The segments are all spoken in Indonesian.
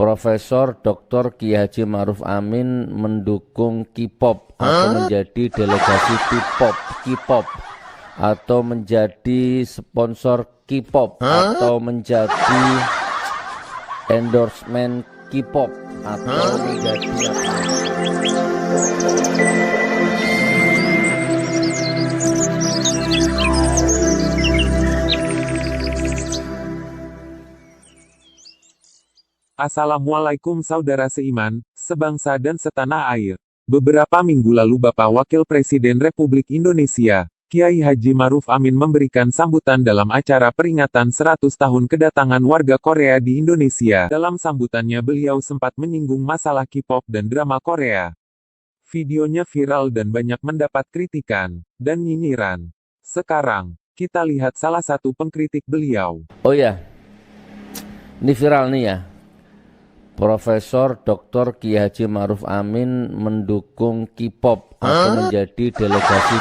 Profesor Dr. Kiai Haji Ma'ruf Amin mendukung K-pop atau menjadi delegasi K-pop atau menjadi sponsor K-pop atau menjadi endorsement K-pop atau menjadi Assalamualaikum saudara seiman, sebangsa dan setanah air. Beberapa minggu lalu Bapak Wakil Presiden Republik Indonesia, Kiai Haji Ma'ruf Amin memberikan sambutan dalam acara peringatan 100 tahun kedatangan warga Korea di Indonesia. Dalam sambutannya beliau sempat menyinggung masalah K-pop dan drama Korea. Videonya viral dan banyak mendapat kritikan dan nyinyiran. Sekarang, kita lihat salah satu pengkritik beliau. Oh ya, ini viral nih ya. Profesor Dr. Kiai Haji Ma'ruf Amin mendukung K-pop atau menjadi delegasi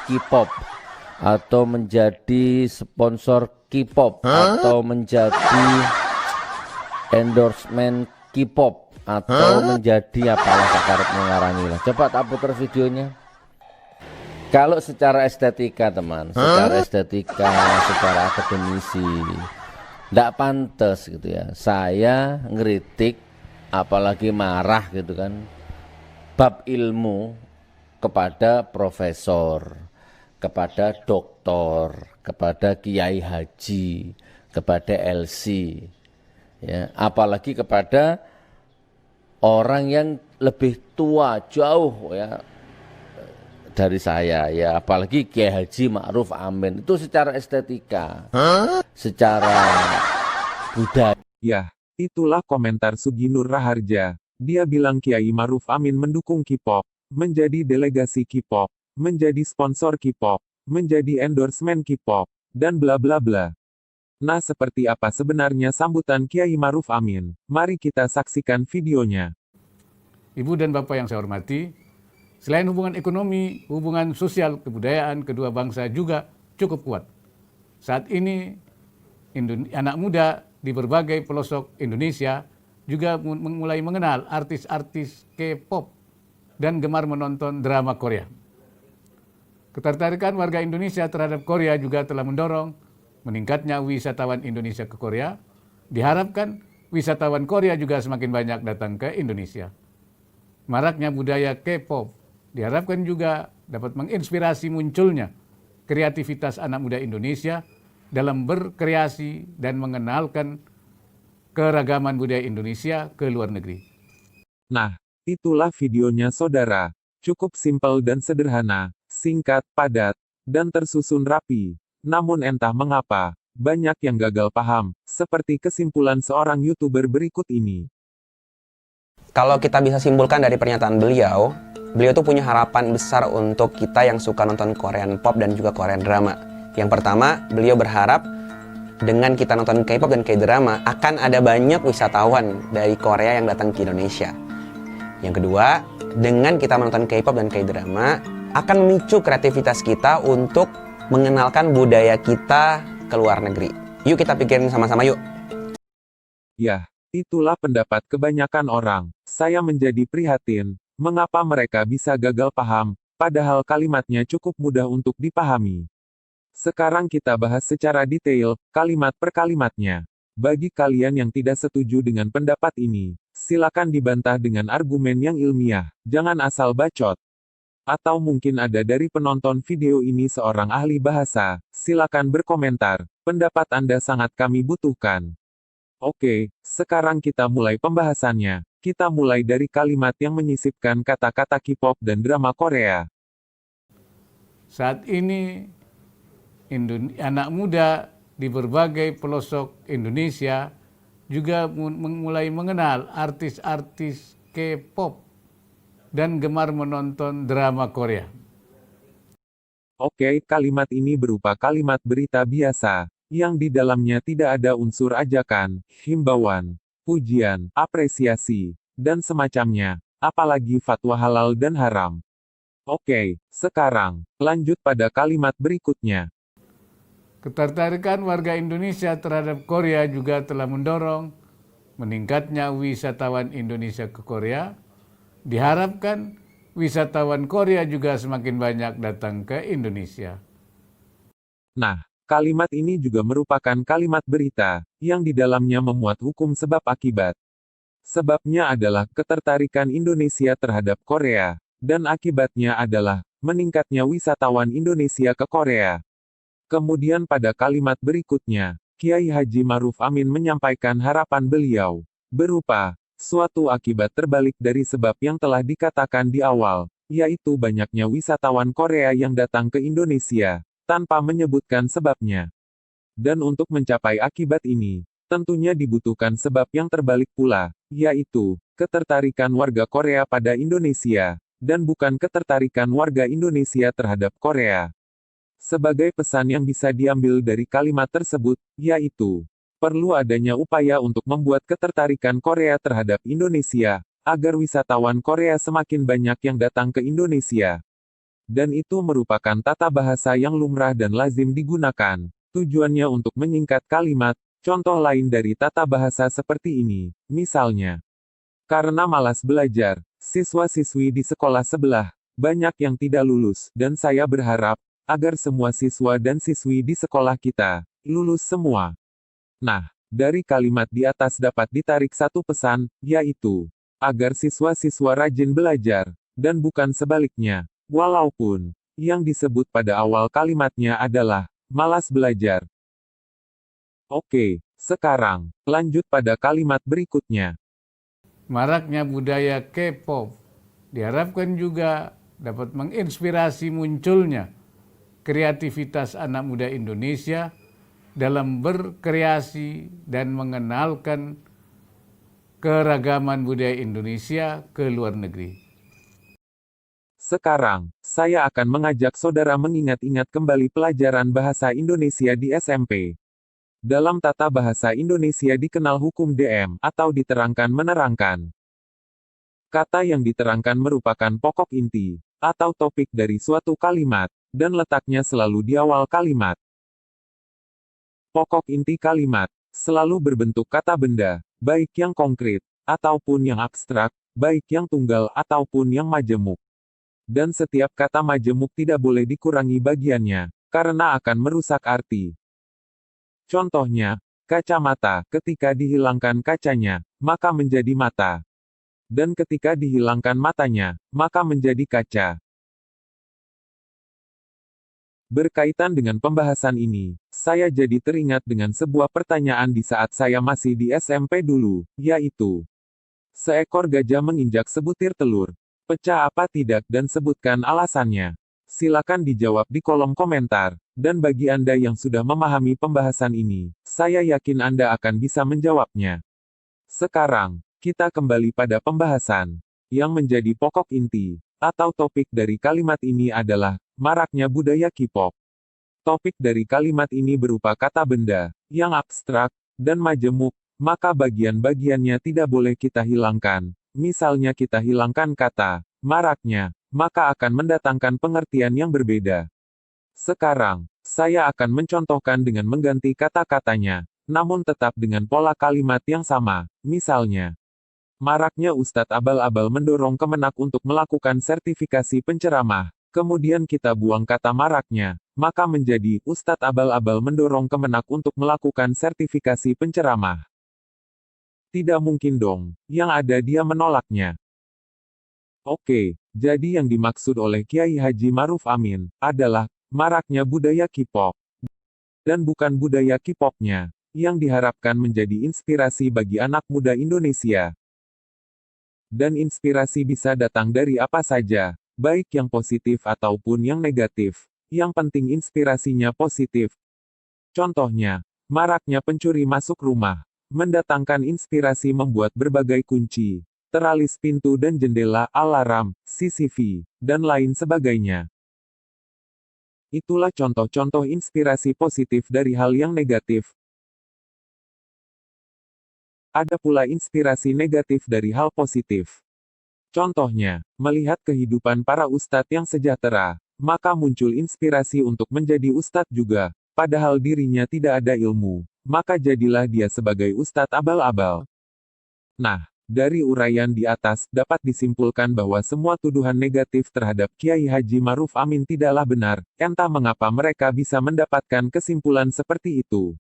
K-pop atau menjadi sponsor K-pop atau menjadi endorsement K-pop atau menjadi apalah sakarep mengarani lah. Coba tak putar videonya. Kalau secara estetika teman, secara akademisi, tidak pantas gitu ya saya ngeritik apalagi marah gitu kan bab ilmu kepada profesor, kepada doktor, kepada kiai haji, kepada LC ya, apalagi kepada orang yang lebih tua jauh ya dari saya ya, apalagi Kiai Haji Ma'ruf Amin. Itu secara estetika, secara budaya. Ya, itulah komentar Sugi Nur Raharja. Dia bilang Kiai Ma'ruf Amin mendukung K-pop, menjadi delegasi K-pop, menjadi sponsor K-pop, menjadi endorsement K-pop, dan bla bla bla. Nah, seperti apa sebenarnya sambutan Kiai Ma'ruf Amin? Mari kita saksikan videonya. Ibu dan Bapak yang saya hormati, selain hubungan ekonomi, hubungan sosial, kebudayaan kedua bangsa juga cukup kuat. Saat ini anak muda di berbagai pelosok Indonesia juga mulai mengenal artis-artis K-pop dan gemar menonton drama Korea. Ketertarikan warga Indonesia terhadap Korea juga telah mendorong meningkatnya wisatawan Indonesia ke Korea. Diharapkan wisatawan Korea juga semakin banyak datang ke Indonesia. Maraknya budaya K-pop diharapkan juga dapat menginspirasi munculnya kreativitas anak muda Indonesia dalam berkreasi dan mengenalkan keragaman budaya Indonesia ke luar negeri. Nah, itulah videonya saudara. Cukup simpel dan sederhana, singkat, padat, dan tersusun rapi. Namun entah mengapa, banyak yang gagal paham, seperti kesimpulan seorang YouTuber berikut ini. Kalau kita bisa simpulkan dari pernyataan beliau tuh punya harapan besar untuk kita yang suka nonton Korean pop dan juga Korean drama. Yang pertama, beliau berharap dengan kita nonton K-pop dan K-drama akan ada banyak wisatawan dari Korea yang datang ke Indonesia. Yang kedua, dengan kita menonton K-pop dan K-drama akan memicu kreativitas kita untuk mengenalkan budaya kita ke luar negeri. Yuk kita pikirin sama-sama yuk. Ya, itulah pendapat kebanyakan orang. Saya menjadi prihatin. Mengapa mereka bisa gagal paham, padahal kalimatnya cukup mudah untuk dipahami. Sekarang kita bahas secara detail, kalimat per kalimatnya. Bagi kalian yang tidak setuju dengan pendapat ini, silakan dibantah dengan argumen yang ilmiah, jangan asal bacot. Atau mungkin ada dari penonton video ini seorang ahli bahasa, silakan berkomentar, pendapat Anda sangat kami butuhkan. Oke, sekarang kita mulai pembahasannya. Kita mulai dari kalimat yang menyisipkan kata-kata K-pop dan drama Korea. Saat ini anak muda di berbagai pelosok Indonesia juga mulai mengenal artis-artis K-pop dan gemar menonton drama Korea. Oke, kalimat ini berupa kalimat berita biasa, yang di dalamnya tidak ada unsur ajakan, himbauan, pujian, apresiasi, dan semacamnya, apalagi fatwa halal dan haram. Oke, sekarang, lanjut pada kalimat berikutnya. Ketertarikan warga Indonesia terhadap Korea juga telah mendorong meningkatnya wisatawan Indonesia ke Korea, diharapkan wisatawan Korea juga semakin banyak datang ke Indonesia. Nah, kalimat ini juga merupakan kalimat berita, yang di dalamnya memuat hukum sebab akibat. Sebabnya adalah ketertarikan Indonesia terhadap Korea, dan akibatnya adalah meningkatnya wisatawan Indonesia ke Korea. Kemudian pada kalimat berikutnya, Kiai Haji Maruf Amin menyampaikan harapan beliau, berupa suatu akibat terbalik dari sebab yang telah dikatakan di awal, yaitu banyaknya wisatawan Korea yang datang ke Indonesia, tanpa menyebutkan sebabnya. Dan untuk mencapai akibat ini, tentunya dibutuhkan sebab yang terbalik pula, yaitu ketertarikan warga Korea pada Indonesia, dan bukan ketertarikan warga Indonesia terhadap Korea. Sebagai pesan yang bisa diambil dari kalimat tersebut, yaitu perlu adanya upaya untuk membuat ketertarikan Korea terhadap Indonesia, agar wisatawan Korea semakin banyak yang datang ke Indonesia. Dan itu merupakan tata bahasa yang lumrah dan lazim digunakan. Tujuannya untuk menyingkat kalimat. Contoh lain dari tata bahasa seperti ini, misalnya, karena malas belajar, siswa-siswi di sekolah sebelah banyak yang tidak lulus, dan saya berharap agar semua siswa dan siswi di sekolah kita lulus semua. Nah, dari kalimat di atas dapat ditarik satu pesan, yaitu agar siswa-siswa rajin belajar, dan bukan sebaliknya, walaupun yang disebut pada awal kalimatnya adalah malas belajar. Oke, sekarang lanjut pada kalimat berikutnya. Maraknya budaya K-pop diharapkan juga dapat menginspirasi munculnya kreativitas anak muda Indonesia dalam berkreasi dan mengenalkan keragaman budaya Indonesia ke luar negeri. Sekarang, saya akan mengajak saudara mengingat-ingat kembali pelajaran bahasa Indonesia di SMP. Dalam tata bahasa Indonesia dikenal hukum DM atau diterangkan menerangkan. Kata yang diterangkan merupakan pokok inti atau topik dari suatu kalimat, dan letaknya selalu di awal kalimat. Pokok inti kalimat selalu berbentuk kata benda, baik yang konkret ataupun yang abstrak, baik yang tunggal ataupun yang majemuk. Dan setiap kata majemuk tidak boleh dikurangi bagiannya, karena akan merusak arti. Contohnya, kacamata, ketika dihilangkan kacanya, maka menjadi mata. Dan ketika dihilangkan matanya, maka menjadi kaca. Berkaitan dengan pembahasan ini, saya jadi teringat dengan sebuah pertanyaan di saat saya masih di SMP dulu, yaitu, seekor gajah menginjak sebutir telur. Pecah apa tidak dan sebutkan alasannya. Silakan dijawab di kolom komentar. Dan bagi Anda yang sudah memahami pembahasan ini, saya yakin Anda akan bisa menjawabnya. Sekarang, kita kembali pada pembahasan. Yang menjadi pokok inti, atau topik dari kalimat ini adalah, maraknya budaya K-pop. Topik dari kalimat ini berupa kata benda, yang abstrak, dan majemuk, maka bagian-bagiannya tidak boleh kita hilangkan. Misalnya kita hilangkan kata, maraknya, maka akan mendatangkan pengertian yang berbeda. Sekarang, saya akan mencontohkan dengan mengganti kata-katanya, namun tetap dengan pola kalimat yang sama. Misalnya, maraknya Ustadz Abal-Abal mendorong Kemenak untuk melakukan sertifikasi penceramah. Kemudian kita buang kata maraknya, maka menjadi Ustadz Abal-Abal mendorong Kemenak untuk melakukan sertifikasi penceramah. Tidak mungkin dong, yang ada dia menolaknya. Oke, jadi yang dimaksud oleh Kiai Haji Maruf Amin adalah maraknya budaya K-pop. Dan bukan budaya K-popnya, yang diharapkan menjadi inspirasi bagi anak muda Indonesia. Dan inspirasi bisa datang dari apa saja, baik yang positif ataupun yang negatif. Yang penting inspirasinya positif. Contohnya, maraknya pencuri masuk rumah, mendatangkan inspirasi membuat berbagai kunci, teralis pintu dan jendela, alarm, CCTV, dan lain sebagainya. Itulah contoh-contoh inspirasi positif dari hal yang negatif. Ada pula inspirasi negatif dari hal positif. Contohnya, melihat kehidupan para ustadz yang sejahtera, maka muncul inspirasi untuk menjadi ustadz juga, padahal dirinya tidak ada ilmu, maka jadilah dia sebagai ustadz abal-abal. Nah, dari uraian di atas, dapat disimpulkan bahwa semua tuduhan negatif terhadap Kiai Haji Maruf Amin tidaklah benar, entah mengapa mereka bisa mendapatkan kesimpulan seperti itu.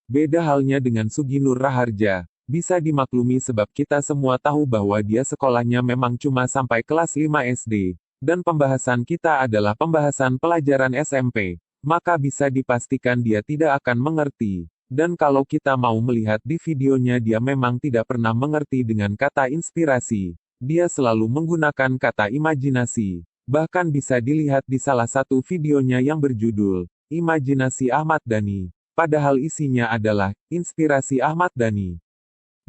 Beda halnya dengan Sugi Nur Raharja, bisa dimaklumi sebab kita semua tahu bahwa dia sekolahnya memang cuma sampai kelas 5 SD, dan pembahasan kita adalah pembahasan pelajaran SMP, maka bisa dipastikan dia tidak akan mengerti. Dan kalau kita mau melihat di videonya dia memang tidak pernah mengerti dengan kata inspirasi. Dia selalu menggunakan kata imajinasi. Bahkan bisa dilihat di salah satu videonya yang berjudul, Imajinasi Ahmad Dhani. Padahal isinya adalah, inspirasi Ahmad Dhani.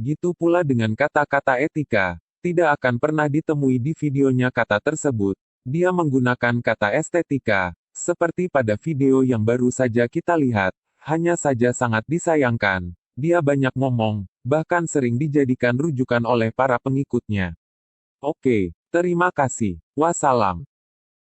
Gitu pula dengan kata-kata etika. Tidak akan pernah ditemui di videonya kata tersebut. Dia menggunakan kata estetika. Seperti pada video yang baru saja kita lihat. Hanya saja sangat disayangkan, dia banyak ngomong, bahkan sering dijadikan rujukan oleh para pengikutnya. Oke, terima kasih. Wassalam.